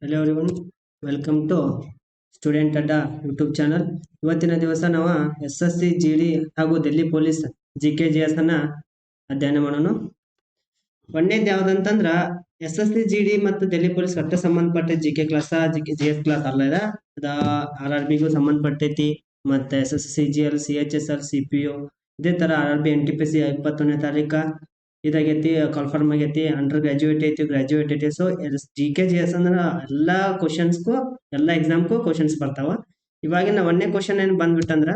Hello everyone, welcome to student Adda YouTube channel. ಇವತ್ತಿನ ದಿವಸ ನಾವು SSC GD ಹಾಗೂ ದಿಲ್ಲಿ ಪೊಲೀಸ್ GK GS ಅನ್ನ ಅಧ್ಯಯನ ಮಾಡೋಣ. ಒಂದೇದು ಯಾವ್ದಂತಂದ್ರ SSC GD ಮತ್ತು ದಿಲ್ಲಿ ಪೊಲೀಸ್ ಒಟ್ಟು ಸಂಬಂಧಪಟ್ಟ GK ಕ್ಲಾಸ್ GS ಕ್ಲಾಸ್ ಅಲ್ಲ ಅದ RRB ಗೂ ಸಂಬಂಧಪಟ್ಟೈತಿ. ಮತ್ತೆ SSC CGL CHSR CPO ಇದೇ ತರ RRB NTPC 21ನೇ ತಾರೀಕ ಇದಾಗೈತಿ, ಕನ್ಫರ್ಮ್ ಆಗೈತಿ. ಅಂಡರ್ ಗ್ರಾಜುಯೇಟ್ ಐತಿ, ಗ್ರಾಜುಯೇಟ್ ಐತಿ. ಸೊ GK GS ಅಂದ್ರ ಎಲ್ಲಾ ಕ್ವಶನ್ಸ್ಗೂ ಎಲ್ಲಾ ಎಕ್ಸಾಮ್ಗೂ ಕ್ವಶನ್ಸ್ ಬರ್ತಾವ. ಇವಾಗಿನ ಒಂದನೇ ಕ್ವಶನ್ ಏನ್ ಬಂದ್ಬಿಟ್ಟಂದ್ರ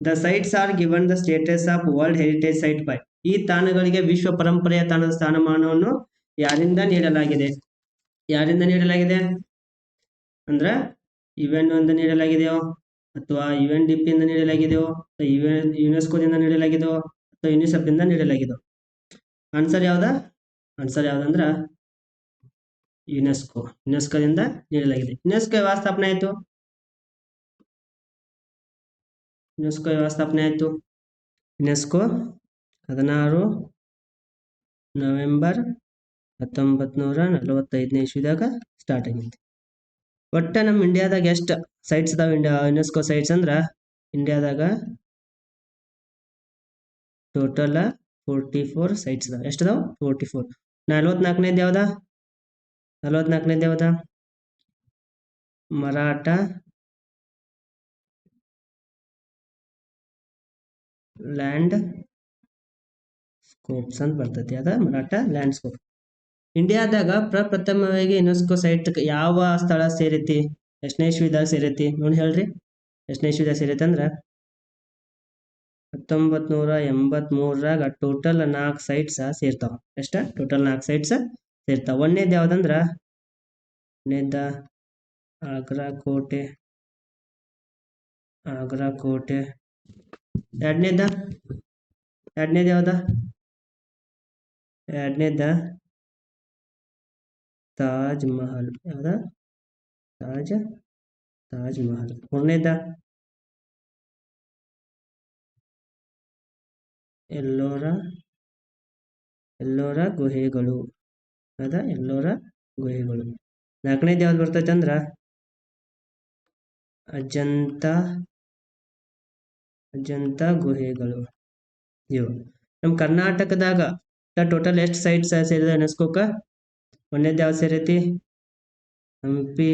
the sites are given the status of world heritage site by. ಈ ತಾಣಗಳಿಗೆ ವಿಶ್ವ ಪರಂಪರೆಯ ತಾಣದ ಸ್ಥಾನಮಾನವನ್ನು ಯಾರಿಂದ ನೀಡಲಾಗಿದೆ? ಯಾರಿಂದ ನೀಡಲಾಗಿದೆ ಅಂದ್ರ UN ಇಂದ ನೀಡಲಾಗಿದೆಯೋ, ಅಥವಾ UNDP ಇಂದ ನೀಡಲಾಗಿದೆಯೋ, ಯುನೆಸ್ಕೋದಿಂದ ನೀಡಲಾಗಿದೆಯೋ, ಅಥವಾ ಯುನಿಸೆಫ್ ಇಂದ ನೀಡಲಾಗಿದೆಯೋ? ಆನ್ಸರ್ ಯಾವ್ದಂದ್ರ ಯುನೆಸ್ಕೋದಿಂದ ನೀಡಲಾಗಿದೆ. ಯುನೆಸ್ಕೋ ಯಾವಾಗ ಸ್ಥಾಪನೆ ಆಯ್ತು? ಯುನೆಸ್ಕೋ 16 ನವೆಂಬರ್ 1945ನೇ ಇಸ್ವಿದಾಗ ಸ್ಟಾರ್ಟ್ ಆಗೈತಿ. ಒಟ್ಟ ನಮ್ಮ ಇಂಡಿಯಾದಾಗ ಎಷ್ಟು ಸೈಟ್ಸ್ ಇದಾವ ಯುನೆಸ್ಕೋ ಸೈಟ್ಸ್ ಅಂದ್ರ ಇಂಡಿಯಾದಾಗ ಟೋಟಲ್ 44 ಸೈಟ್ಸ್ ಇದಾವ. ಎಷ್ಟಿದಾವ? 44. 44ನೇದು ಯಾವ್ದ? ಮರಾಠ ಲ್ಯಾಂಡ್ ಸ್ಕೋಪ್ಸ್ ಅಂತ ಬರ್ತೈತಿ. ಅದ ಮರಾಠ ಲ್ಯಾಂಡ್ ಸ್ಕೋಪ್. ಇಂಡಿಯಾದಾಗ ಪ್ರಪ್ರಥಮವಾಗಿ ಯುನೆಸ್ಕೋ ಸೈಟ್ ಯಾವ ಸ್ಥಳ ಸೇರೈತಿ? ಎಷ್ಟನೇ ಇಸ್ವಿದಾಗ ಸೇರೈತಿ ನೋಡಿ ಹೇಳ್ರಿ. ಎಷ್ಟನೇ ಇಸ್ವಿದಾಗ ಸೇರೈತಿ ಅಂದ್ರ 1983ರಾಗ ಟೋಟಲ್ 4 ಸೈಟ್ಸ್ ಸೇರ್ತಾವ. ಎಷ್ಟ? ಟೋಟಲ್ 4 ಸೈಟ್ಸ್ ಸೇರ್ತಾವ. ಒಂದೇದು ಯಾವ್ದಂದ್ರ ಆಗ್ರಾ ಕೋಟೆ. ಎರಡನೇದ ಯಾವ್ದ? ಎರಡನೇದ ತಾಜ್ ಮಹಲ್. ಯಾವ್ದ? ತಾಜ್ ಮಹಲ್. ಮೂರನೇದ ಎಲ್ಲೋರ ಗುಹೆಗಳು. ಎಲ್ಲೋರ ಗುಹೆಗಳು. ನಾಲ್ಕನೇದು ಯಾವ್ದು ಬರ್ತೈತೆ ಅಂದ್ರ ಅಜಂತಾ ಗುಹೆಗಳು. ಇವು ನಮ್ಮ ಕರ್ನಾಟಕದಾಗ ಟೋಟಲ್ ಎಷ್ಟು ಸೈಟ್ಸ್ ಸೇರಿದ ಯುನೆಸ್ಕೋಕ? ಒಂದೇದು ಯಾವ್ದು ಸೇರೈತಿ? ಹಂಪಿ.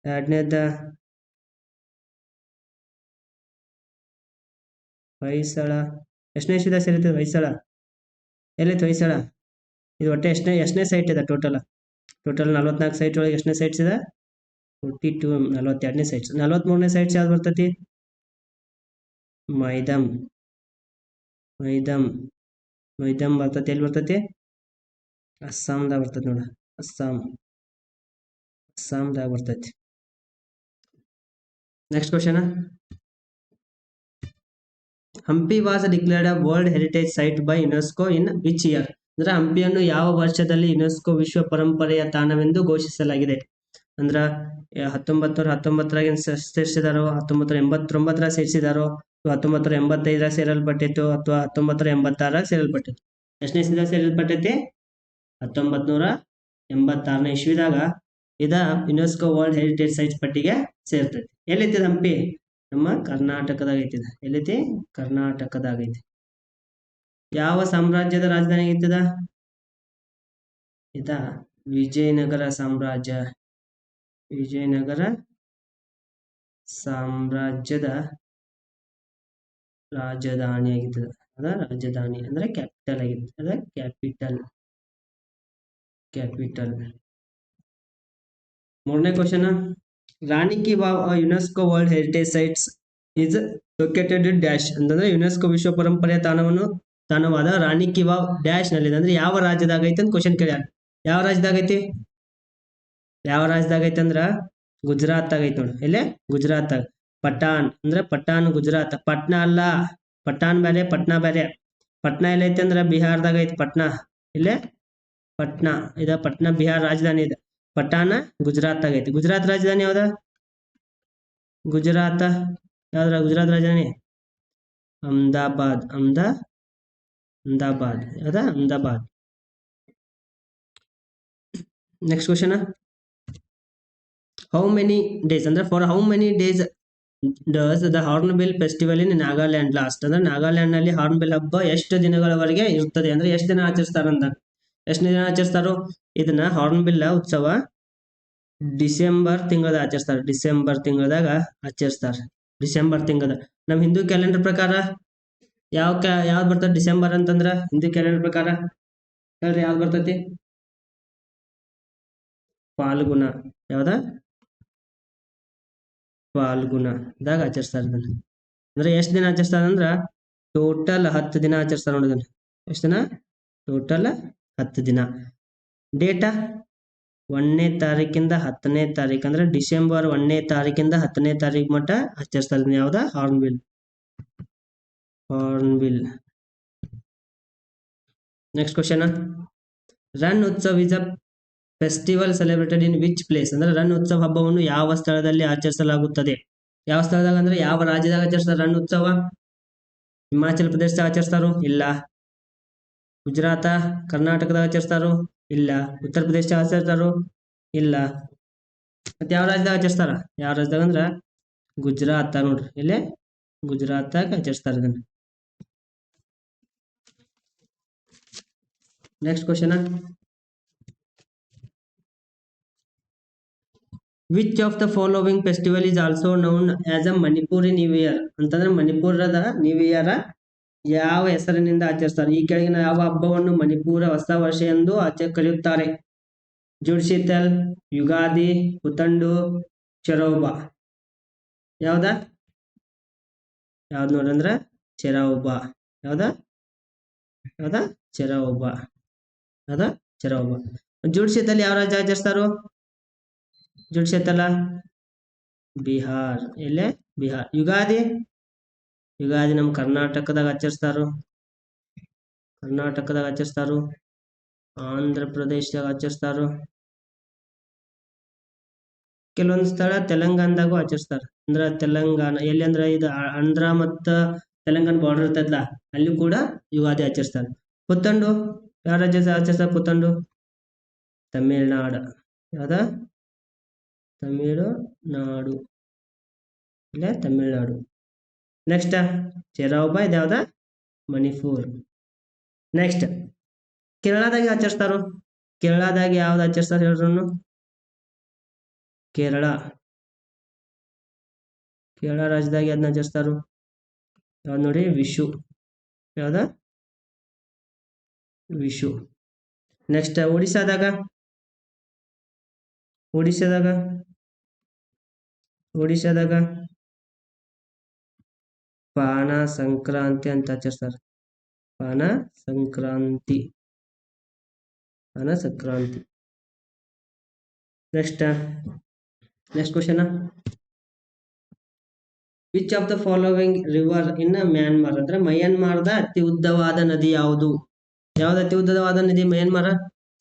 ಎರಡನೇದ ಹೊಯ್ಸಳ. ಎಷ್ಟನೇ ಇಸ್ವಿದಾಗ ಸೇರೈತಿ ಹೊಯ್ಸಳ? ಎಲ್ಲೈತಿ ಹೊಯ್ಸಳ? ಇದು ಒಟ್ಟೆ ಎಷ್ಟನೇ ಸೈಟ್ ಇದೆ? ಟೋಟಲ್ 44 ಸೈಟ್ ಒಳಗೆ ಎಷ್ಟನೇ ಸೈಟ್ಸ್ ಇದೆ? 42. 42ನೇ ಸೈಟ್ಸ್. 43ನೇ ಸೈಟ್ಸ್ ಯಾವ್ದು ಬರ್ತೈತಿ? ಮೈದಮ್ ಬರ್ತೈತಿ. ಎಲ್ಲಿ ಬರ್ತೈತಿ? ಅಸ್ಸಾಂದಾಗ ಬರ್ತೈತಿ ನೋಡ. ಅಸ್ಸಾಂದಾಗ ಬರ್ತೈತಿ. Next question. Hampi was declared a world heritage site by UNESCO in which year? ಅಂದ್ರೆ ಹಂಪಿಯನ್ನು ಯಾವ ವರ್ಷದಲ್ಲಿ ಯುನೆಸ್ಕೋ ವಿಶ್ವ ಪರಂಪರೆಯ ತಾಣವೆಂದು ಘೋಷಿಸಲಾಗಿದೆ? ಅಂದ್ರ 1919ರಾಗ ಸೇರಿಸಿದಾರೋ, 1989ರಾಗ ಸೇರಿಸಿದಾರೋ, 1985ರಾಗ ಸೇರಲ್ಪಟ್ಟಿತ್ತು, ಅಥವಾ 1986ರಾಗ ಸೇರಲ್ಪಟ್ಟಿತ್ತು? ಎಷ್ಟನೇ ಇಸ್ವಿದಾಗ ಸೇರಲ್ಪಟ್ಟೈತಿ? 1986ನೇ ಇಸ್ವಿದಾಗ ಇದ ಯುನೆಸ್ಕೋ ವರ್ಲ್ಡ್ ಹೆರಿಟೇಜ್ ಸೈಟ್ಸ್ ಪಟ್ಟಿಗೆ ಸೇರ್ತೈತಿ. ಎಲ್ಲೈತಿ ಹಂಪಿ? ನಮ್ಮ ಕರ್ನಾಟಕದಾಗ ಐತಿ. ಎಲ್ಲೈತಿ? ಕರ್ನಾಟಕದಾಗ ಐತಿ. ಯಾವ ಸಾಮ್ರಾಜ್ಯದ ರಾಜಧಾನಿ ಐತಿದ? ಇದ ವಿಜಯನಗರ ಸಾಮ್ರಾಜ್ಯದ ರಾಜಧಾನಿ ಆಗಿರ್ತದ. ಅದ ರಾಜಧಾನಿ ಅಂದ್ರೆ ಕ್ಯಾಪಿಟಲ್ ಆಗಿರ್ತದೆ. ಅದ ಕ್ಯಾಪಿಟಲ್. ಮೂರನೇ question. Rani ki Vav UNESCO world heritage sites is located dash ಅಂತಂದ್ರೆ ಯುನೆಸ್ಕೋ ವಿಶ್ವ ಪರಂಪರೆಯ ತಾಣವಾದ ರಾಣಿ ಕಿ ವಾವ್ ಡ್ಯಾಶ್ ನಲ್ಲಿದೆ. ಅಂದ್ರೆ ಯಾವ ರಾಜ್ಯದಾಗ ಐತಿ ಅಂತ ಕ್ವಶನ್ ಕೇಳ್ಯಾರ. ಯಾವ ರಾಜ್ಯದಾಗ ಐತಿ ಅಂದ್ರ ಗುಜರಾತ್ ಆಗೈತಿ ನೋಡಿ. ಎಲ್ಲೇ? ಗುಜರಾತ್. ಪಟಾನ್ ಅಂದ್ರೆ ಪಟಾನ್ ಗುಜರಾತ್. ಪಟ್ನಾ ಅಲ್ಲ. ಪಟಾನ್ ಬೇರೆ, ಪಟ್ನಾ ಬೇರೆ. ಪಟ್ನಾ ಎಲ್ಲೈತಿ ಅಂದ್ರ ಬಿಹಾರದಾಗ ಐತಿ. ಪಟ್ನಾ ಇಲ್ಲೇ ಪಟ್ನಾ. ಇದ ಪಟ್ನಾ ಬಿಹಾರ ರಾಜಧಾನಿ ಇದೆ. ಪಟಾನ ಗುಜರಾತ್ ಆಗೈತಿ. ಗುಜರಾತ್ ರಾಜಧಾನಿ ಯಾವ್ದ? ಗುಜರಾತ್ ರಾಜಧಾನಿ ಅಹಮದಾಬಾದ್. ಯಾವ್ದ? Ahmedabad. Next question, how many days ಅಂದ್ರೆ for how many days does the hornbill festival in Nagaland last ಅಂದ್ರೆ ನಾಗಾಲ್ಯಾಂಡ್ ನಲ್ಲಿ ಹಾರ್ನ್ಬಿಲ್ ಹಬ್ಬ ಎಷ್ಟು ದಿನಗಳವರೆಗೆ ಇರ್ತದೆ ಅಂದ್ರೆ ಎಷ್ಟು ದಿನ ಆಚರಿಸ್ತಾರಂತ, ಎಷ್ಟು ದಿನ ಆಚರಿಸ್ತಾರೋ ಇದನ್ನ ಹಾರ್ನ್ಬಿಲ್ ಉತ್ಸವ ಡಿಸೆಂಬರ್ ತಿಂಗಳದಾಗ ಆಚರಿಸ್ತಾರೆ, ಡಿಸೆಂಬರ್ ತಿಂಗಳದಾಗ ಆಚರಿಸ್ತಾರೆ, ಡಿಸೆಂಬರ್ ತಿಂಗಳದ. ನಮ್ಮ ಹಿಂದೂ ಕ್ಯಾಲೆಂಡರ್ ಪ್ರಕಾರ ಯಾವ್ದು ಬರ್ತದೆ ಡಿಸೆಂಬರ್ ಅಂತಂದ್ರ ಹಿಂದೂ ಕ್ಯಾಲೆಂಡರ್ ಪ್ರಕಾರ ಹೇಳ್ರಿ ಯಾವ್ದು ಬರ್ತೈತಿ? ಫಾಲ್ಗುಣ. ಯಾವ್ದ? ಫಾಲ್ಗುಣದಾಗ ಆಚರಿಸ್ತಾರೆ ಇದನ್ನ. ಅಂದ್ರೆ ಎಷ್ಟು ದಿನ ಆಚರಿಸ್ತಾರೆ ಅಂದ್ರ ಟೋಟಲ್ 10 ದಿನ ಆಚರಿಸ್ತಾರೆ ನೋಡಿ ಇದನ್ನ. ಎಷ್ಟು ದಿನ? ಟೋಟಲ್ 10 ದಿನ. ಡೇಟಾ 1ನೇ ತಾರೀಕಿಂದ 10ನೇ ತಾರೀಕು ಅಂದ್ರೆ ಡಿಸೆಂಬರ್ 1ನೇ ತಾರೀಕಿಂದ 10ನೇ ತಾರೀಕು ಮಟ್ಟ ಆಚರಿಸ್ತಾರೆ ಇದನ್ನ. ಯಾವ್ದ? Hornbill. Next question, run Utsav is a festival celebrated in which place ಅಂದ್ರೆ ರನ್ ಉತ್ಸವ ಹಬ್ಬವನ್ನು ಯಾವ ಸ್ಥಳದಲ್ಲಿ ಆಚರಿಸಲಾಗುತ್ತದೆ? ಯಾವ ಸ್ಥಳದಾಗ ಅಂದ್ರೆ ಯಾವ ರಾಜ್ಯದಾಗ ಆಚರಿಸ್ತಾರೆ ರನ್ ಉತ್ಸವ? ಹಿಮಾಚಲ ಪ್ರದೇಶದಾಗ ಆಚರಿಸ್ತಾರೋ? ಇಲ್ಲ. ಗುಜರಾತ ಕರ್ನಾಟಕದಾಗ ಆಚರಿಸ್ತಾರೋ? ಇಲ್ಲ. ಉತ್ತರ ಪ್ರದೇಶದಾಗ ಆಚರಿಸ್ತಾರೋ? ಇಲ್ಲ. ಮತ್ತೆ ಯಾವ ರಾಜ್ಯದಾಗ ಆಚರಿಸ್ತಾರ? ಯಾವ ರಾಜ್ಯದಾಗ ಅಂದ್ರ ಗುಜರಾತ್ ನೋಡ್ರಿ, ಇಲ್ಲೇ ಗುಜರಾತ್ದಾಗ ಆಚರಿಸ್ತಾರೆ ಇದನ್ನ. Next question, which of the following festival is also known as a Manipuri new year ಅಂತಂದ್ರೆ ಮಣಿಪುರದ ನ್ಯೂ ಇಯರ್ ಯಾವ ಹೆಸರಿನಿಂದ ಆಚರಿಸ್ತಾರೆ? ಈ ಕೆಳಗಿನ ಯಾವ ಹಬ್ಬವನ್ನು ಮಣಿಪುರ ಹೊಸ ವರ್ಷ ಎಂದು ಕರೆಯುತ್ತಾರೆ? ಜುಡ್ಶೀತಲ್, ಯುಗಾದಿ, ಪುತಂಡು, ಚೆರೌಬಾ. ಯಾವ್ದ ನೋಡ್ರಂದ್ರ ಚೆರೌಬಾ. ಯಾವ್ದ ಚೆರೌಬಾ. ಜುಡ್ಶೀತಲ್ ಯಾವ ರಾಜ್ಯ ಆಚರಿಸ್ತಾರೋ? ಜುಡ್ಶೀತಲ ಬಿಹಾರ್. ಎಲ್ಲೇ? ಬಿಹಾರ್. ಯುಗಾದಿ ನಮ್ಮ ಕರ್ನಾಟಕದಾಗ ಆಚರಿಸ್ತಾರೋ? ಆಂಧ್ರ ಪ್ರದೇಶದಾಗ ಆಚರಿಸ್ತಾರೋ? ಕೆಲವೊಂದು ಸ್ಥಳ ತೆಲಂಗಾಣದಾಗೂ ಆಚರಿಸ್ತಾರ. ಅಂದ್ರ ತೆಲಂಗಾಣ ಎಲ್ಲಿ ಅಂದ್ರ ಇದು ಆಂಧ್ರ ಮತ್ತ ತೆಲಂಗಾಣ ಬಾರ್ಡರ್ ಇರ್ತೈತಲ್ಲ ಅಲ್ಲಿ ಕೂಡ ಯುಗಾದಿ ಆಚರಿಸ್ತಾರೆ. ಪುತ್ತಂಡು ಯಾವ ರಾಜ್ಯ ಆಚರಿಸ್ತಾರೆ? ಪುತ್ತಂಡು ತಮಿಳ್ನಾಡು. ಯಾವ್ದ? ತಮಿಳುನಾಡು. ಇಲ್ಲೇ ತಮಿಳ್ನಾಡು. ನೆಕ್ಸ್ಟ್ ಚೆರೌಬಾ ಇದು ಯಾವ್ದ? ಮಣಿಪುರ್. ನೆಕ್ಸ್ಟ್ ಕೇರಳದಾಗ ಆಚರಿಸ್ತಾರೋ? ಕೇರಳದಾಗ ಯಾವ್ದು ಆಚರಿಸ್ತಾರ ಹೇಳ್ರನ್ನು? ಕೇರಳ ರಾಜ್ಯದಾಗ ಯಾವ್ದನ್ನ ಆಚರಿಸ್ತಾರೋ? ಯಾವ್ದು ನೋಡಿ? ವಿಶು. ಯಾವ್ದ? ವಿಶು. ನೆಕ್ಸ್ಟ್ ಒಡಿಸ್ಸಾದಾಗ ಪಾನ ಸಂಕ್ರಾಂತಿ ಅಂತ ಆಚರಿಸ್ತಾರೆ. ಪಾನ Sankranti. Next question, which of the following river in Myanmar ಅಂದ್ರೆ ಮಯನ್ಮಾರ್ದ ಅತಿ ಉದ್ದವಾದ ನದಿ ಯಾವುದು? ಯಾವ್ದು ಅತಿ ಉದ್ದವಾದ ನದಿ ಮಯನ್ಮಾರ?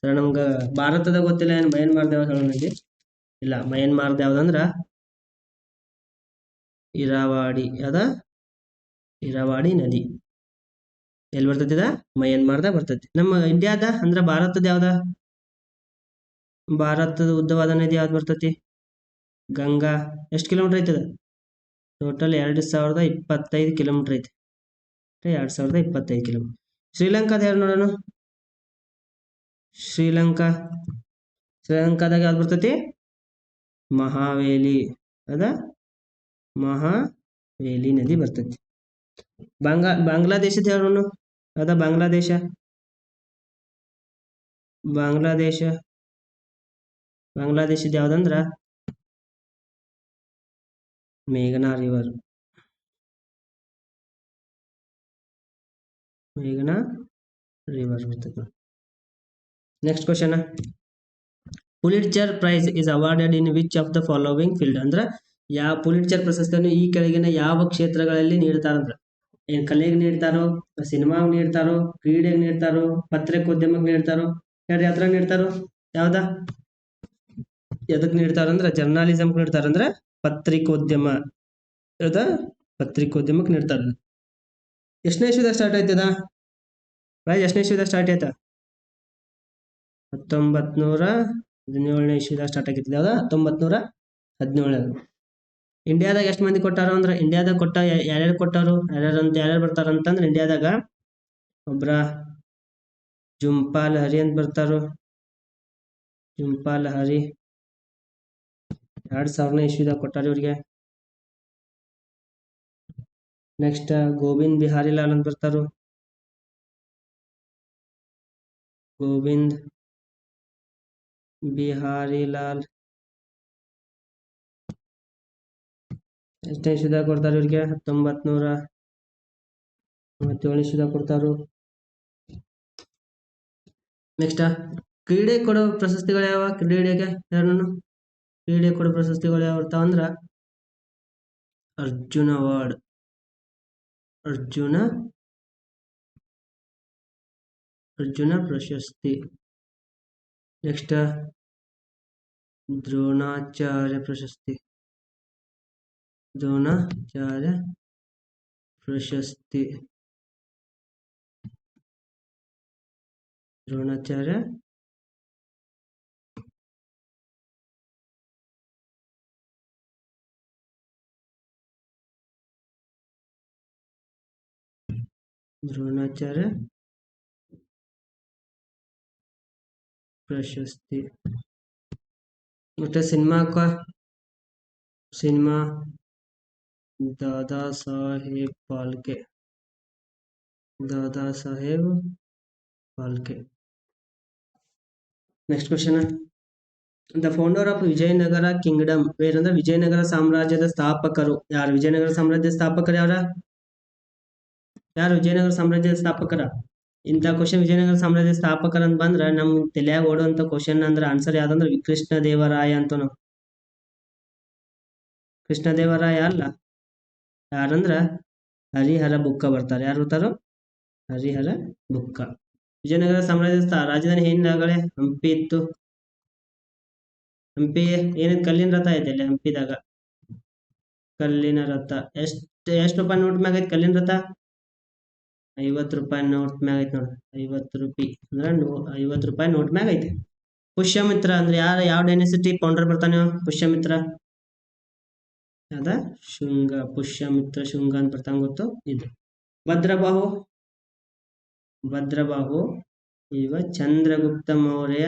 ನಮ್ಗ ಭಾರತದ ಗೊತ್ತಿಲ್ಲ, ಏನ್ ಮಯನ್ಮಾರ್ದ ಯಾವ್ದು ನದಿ? ಇಲ್ಲ. ಮಯನ್ಮಾರ್ದ ಯಾವ್ದಂದ್ರ ಇರಾವಾಡಿ. ಯಾವ್ದ? ಇರಾವಾಡಿ ನದಿ. ಎಲ್ಲಿ ಬರ್ತೈತಿ? ಮಯನ್ಮಾರ್ದ ಬರ್ತೈತಿ. ನಮ್ಮ ಇಂಡಿಯಾದ ಅಂದ್ರ ಭಾರತದ ಯಾವ್ದ? ಭಾರತದ ಉದ್ದವಾದ ನದಿ ಯಾವ್ದು ಬರ್ತೈತಿ? ಗಂಗಾ. ಎಷ್ಟು ಕಿಲೋಮೀಟರ್ ಐತದ? ಟೋಟಲ್ 2025 ಕಿಲೋಮೀಟರ್ ಐತಿ. 2025 ಕಿಲೋಮೀಟರ್. ಶ್ರೀಲಂಕಾದ ಯಾರು ನೋಡೋಣ? ಶ್ರೀಲಂಕಾದಾಗ ಯಾವ್ದು ಬರ್ತೈತಿ? ಮಹಾವೇಲಿ. ಅದ ಮಹಾವೇಲಿ ನದಿ ಬರ್ತೈತಿ. ಬಾಂಗ್ಲಾದೇಶದ ಯಾರು? ಅದ ಬಾಂಗ್ಲಾದೇಶದ ಯಾವ್ದಂದ್ರ ಮೇಘನಾ ರಿವರ್. ಬರ್ತೈತಿ. Next question, Pulitzer prize is awarded in which of the following field ಅಂದ್ರ ಯಾವ ಪುಲಿಟ್ಜರ್ ಪ್ರಶಸ್ತಿಯನ್ನು ಈ ಕೆಳಗಿನ ಯಾವ ಕ್ಷೇತ್ರಗಳಲ್ಲಿ ನೀಡ್ತಾರಂದ್ರ? ಏನ್ ಕಲೆಗೆ ನೀಡ್ತಾರೋ, ಸಿನಿಮಾಗ್ ನೀಡ್ತಾರೋ, ಕ್ರೀಡೆಗೆ ನೀಡ್ತಾರೋ, ಪತ್ರಿಕೋದ್ಯಮಕ್ಕೆ ನೀಡ್ತಾರೋ? ಹೇಳ್ರಿ ಯಾವ್ದ್ರ ನೀಡ್ತಾರೋ? ಯಾವ್ದ? ಎದಕ್ ನೀಡ್ತಾರಂದ್ರ ಜರ್ನಾಲಿಸಮ್ ನೀಡ್ತಾರಂದ್ರ ಪತ್ರಿಕೋದ್ಯಮ. ಯಾವ್ದ? ಪತ್ರಿಕೋದ್ಯಮಕ್ಕೆ ನೀಡ್ತಾರ. ಎಷ್ಟನೇ ಇಸ್ವಿದಾಗ ಸ್ಟಾರ್ಟ್ ಆಯ್ತದ? ಪ್ರೈಸ್ ಎಷ್ಟನೇ ಇಸ್ವಿದಾಗ ಸ್ಟಾರ್ಟ್ ಆಯ್ತ? 1900 17ನೇ ಇಸ್ವಿದಾಗ ಸ್ಟಾರ್ಟ್ ಆಗಿತ್ತು. ಯಾವ್ದು 1917. ಇಂಡಿಯಾದಾಗ ಎಷ್ಟು ಮಂದಿ ಕೊಟ್ಟಾರ ಅಂದ್ರೆ, ಇಂಡಿಯಾದಾಗ ಕೊಟ್ಟ ಯಾರ್ಯಾರು ಕೊಟ್ಟಾರು, ಯಾರ್ಯಾರು ಬರ್ತಾರ ಅಂತಂದ್ರೆ, ಇಂಡಿಯಾದಾಗ ಒಬ್ರ ಜುಂಪಾಲ್ ಹರಿ ಅಂತ ಬರ್ತಾರು. ಜುಂಪಾಲ್ ಹರಿ 2000ನೇ ಇಸ್ವಿದಾಗ ಕೊಟ್ಟಾರ ಇವ್ರಿಗೆ. ನೆಕ್ಸ್ಟ್ ಗೋವಿಂದ್ ಬಿಹಾರಿ ಲಾಲ್ ಅಂತ ಬರ್ತಾರು. ಗೋವಿಂದ್ ಬಿಹಾರಿ ಲಾಲ್ ಎಷ್ಟನೇ ಇಸ್ವಿದಾಗ ಕೊಡ್ತಾರೆ ಇವ್ರಿಗೆ? 1997 ಇಸ್ವಿದಾಗ ಕೊಡ್ತಾರು. ನೆಕ್ಸ್ಟ್ ಕ್ರೀಡೆ ಕೊಡೋ ಪ್ರಶಸ್ತಿಗಳು ಯಾವ? ಕ್ರೀಡೆಗೆ ಯಾರನ್ನು ಕ್ರೀಡೆ ಕೊಡೋ ಪ್ರಶಸ್ತಿಗಳು ಯಾವ ಇರ್ತಾವ ಅಂದ್ರ, ಅರ್ಜುನ ಅವಾರ್ಡ್, ಅರ್ಜುನ ಪ್ರಶಸ್ತಿ. ನೆಕ್ಸ್ಟ್ ದ್ರೋಣಾಚಾರ್ಯ ಪ್ರಶಸ್ತಿ, ದ್ರೋಣಾಚಾರ್ಯ ಪ್ರಶಸ್ತಿ. ದ್ರೋಣಾಚಾರ್ಯ ಪ್ರಶಸ್ತಿ. ಮತ್ತೆ cinema Dada Saheb Phalke. Next question, the founder of Vijayanagara kingdom ಬೇರಂದ್ರೆ ವಿಜಯನಗರ ಸಾಮ್ರಾಜ್ಯದ ಸ್ಥಾಪಕರು ಯಾರು? ವಿಜಯನಗರ ಸಾಮ್ರಾಜ್ಯದ ಸ್ಥಾಪಕರು ಯಾರು ವಿಜಯನಗರ ಸಾಮ್ರಾಜ್ಯದ ಸ್ಥಾಪಕರ? ಇಂಥ ಕ್ವಶನ್ ವಿಜಯನಗರ ಸಾಮ್ರಾಜ್ಯದ ಸ್ಥಾಪಕರ ಅಂತ ಬಂದ್ರೆ ನಮ್ ತಲೆಯಾಗ ಓಡುವಂತ ಕ್ವಶನ್ ಅಂದ್ರೆ ಆನ್ಸರ್ ಯಾವ್ದಂದ್ರೆ ಕೃಷ್ಣದೇವರಾಯ ಅಂತನು. ಕೃಷ್ಣದೇವರಾಯ ಅಲ್ಲ, ಯಾರಂದ್ರ ಹರಿಹರ ಬುಕ್ಕ ಬರ್ತಾರೆ. ಯಾರು ಬರ್ತಾರೋ? ಹರಿಹರ ಬುಕ್ಕ. ವಿಜಯನಗರ ಸಾಮ್ರಾಜ್ಯದ ರಾಜಧಾನಿ ಏನಾಗಲೇ ಹಂಪಿ ಇತ್ತು. ಹಂಪಿ ಏನಿತ್ತು? ಕಲ್ಲಿನ ರಥ ಐತೆ ಅಲ್ಲಿ ಹಂಪಿದಾಗ, ಕಲ್ಲಿನ ರಥ. ಎಷ್ಟು ರೂಪಾಯಿ ನೋಟ್ ಮ್ಯಾಗ ಐತಿ ಕಲ್ಲಿನ ರಥ? 50 ರೂಪಾಯಿ ನೋಟ್ ಮ್ಯಾಗ ಐತಿ ನೋಡ್ರಿ. 50 ರೂಪಾಯಿ ಅಂದ್ರೆ 50 ರೂಪಾಯಿ ನೋಟ್ ಮ್ಯಾಗ ಐತಿ. ಪುಷ್ಯಮಿತ್ರ ಅಂದ್ರೆ ಯಾವ ಡೈನೆಸಿಟಿ ಫೌಂಡರ್ ಬರ್ತಾನೆ? ಪುಷ್ಯಮಿತ್ರ ಶುಂಗ. ಪುಷ್ಯಮಿತ್ರ ಶುಂಗ ಅಂತ ಬರ್ತಾನೆ, ಗೊತ್ತು ಇದು. ಭದ್ರಬಾಹು ಇವ ಚಂದ್ರಗುಪ್ತ ಮೌರ್ಯ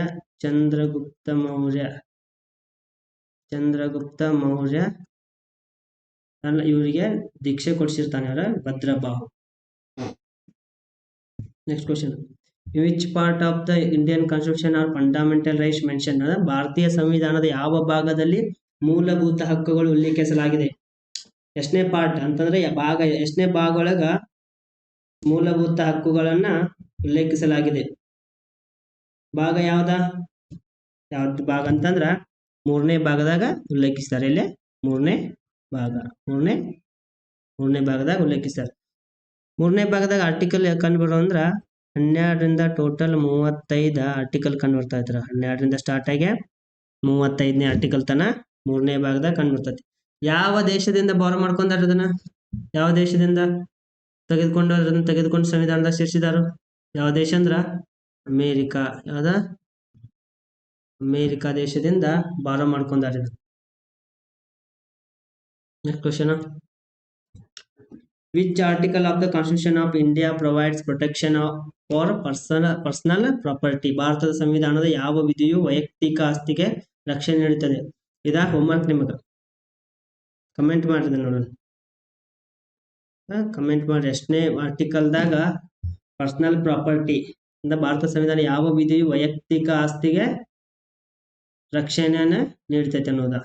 ಇವರಿಗೆ ದೀಕ್ಷೆ ಕೊಡಿಸಿರ್ತಾನೆ ಅವರ Bhadrabahu. Next question, which part of the Indian constitution are fundamental rights mention? ಭಾರತೀಯ ಸಂವಿಧಾನದ ಯಾವ ಭಾಗದಲ್ಲಿ ಮೂಲಭೂತ ಹಕ್ಕುಗಳು ಉಲ್ಲೇಖಿಸಲಾಗಿದೆ? ಎಷ್ಟನೇ ಪಾರ್ಟ್ ಅಂತಂದ್ರೆ ಎಷ್ಟನೇ ಭಾಗ ಒಳಗ ಮೂಲಭೂತ ಹಕ್ಕುಗಳನ್ನ ಉಲ್ಲೇಖಿಸಲಾಗಿದೆ? ಭಾಗ ಯಾವ್ದು ಭಾಗ ಅಂತಂದ್ರ 3ನೇ ಭಾಗದಾಗ ಉಲ್ಲೇಖಿಸ್ತಾರೆ. ಇಲ್ಲಿ 3ನೇ ಭಾಗದಾಗ ಉಲ್ಲೇಖಿಸ್ತಾರೆ. 3ನೇ ಭಾಗದಾಗ ಆರ್ಟಿಕಲ್ ಕಂಡು ಬರೋ ಅಂದ್ರ 12ರಿಂದ ಟೋಟಲ್ 35 ಆರ್ಟಿಕಲ್ ಕಂಡು ಬರ್ತಾ ಇದ್ರ. 12ರಿಂದ ಸ್ಟಾರ್ಟ್ ಆಗಿ 35ನೇ ಆರ್ಟಿಕಲ್ ತನ 3ನೇ ಭಾಗದಾಗ ಕಂಡು ಬರ್ತೈತಿ. ಯಾವ ದೇಶದಿಂದ ಬಾರೋ ಮಾಡ್ಕೊಂಡಾರ ಇದನ್ನ? ಯಾವ ದೇಶದಿಂದ ತೆಗೆದುಕೊಂಡು ಸಂವಿಧಾನದಾಗ ಸೇರಿಸಿದಾರು? ಯಾವ ದೇಶ ಅಂದ್ರ ಅಮೇರಿಕಾ. ಯಾವ್ದ? ಅಮೇರಿಕಾ ದೇಶದಿಂದ ಬಾರೋ ಮಾಡ್ಕೊಂಡಾರ. Next question, which article of the constitution of India provides protection for personal property? ಭಾರತದ ಸಂವಿಧಾನದ ಯಾವ ವಿಧಿಯು ವೈಯಕ್ತಿಕ ಆಸ್ತಿಗೆ ರಕ್ಷಣೆ ನೀಡುತ್ತದೆ? ಇದಾ ಹೋಮ್ವರ್ಕ್ ನಿಮಗ. ಕಮೆಂಟ್ ಮಾಡಿದೆ ನೋಡೋಣ. ಕಮೆಂಟ್ ಮಾಡಿ ಎಷ್ಟನೇ ಆರ್ಟಿಕಲ್ದಾಗ ಪರ್ಸನಲ್ ಪ್ರಾಪರ್ಟಿ ಅಂತ ಭಾರತ ಸಂವಿಧಾನ ಯಾವ ವಿಧಿಯು ವೈಯಕ್ತಿಕ ಆಸ್ತಿಗೆ ರಕ್ಷಣೆಯನ್ನ ನೀಡ್ತೈತೆ ಅನ್ನೋದ.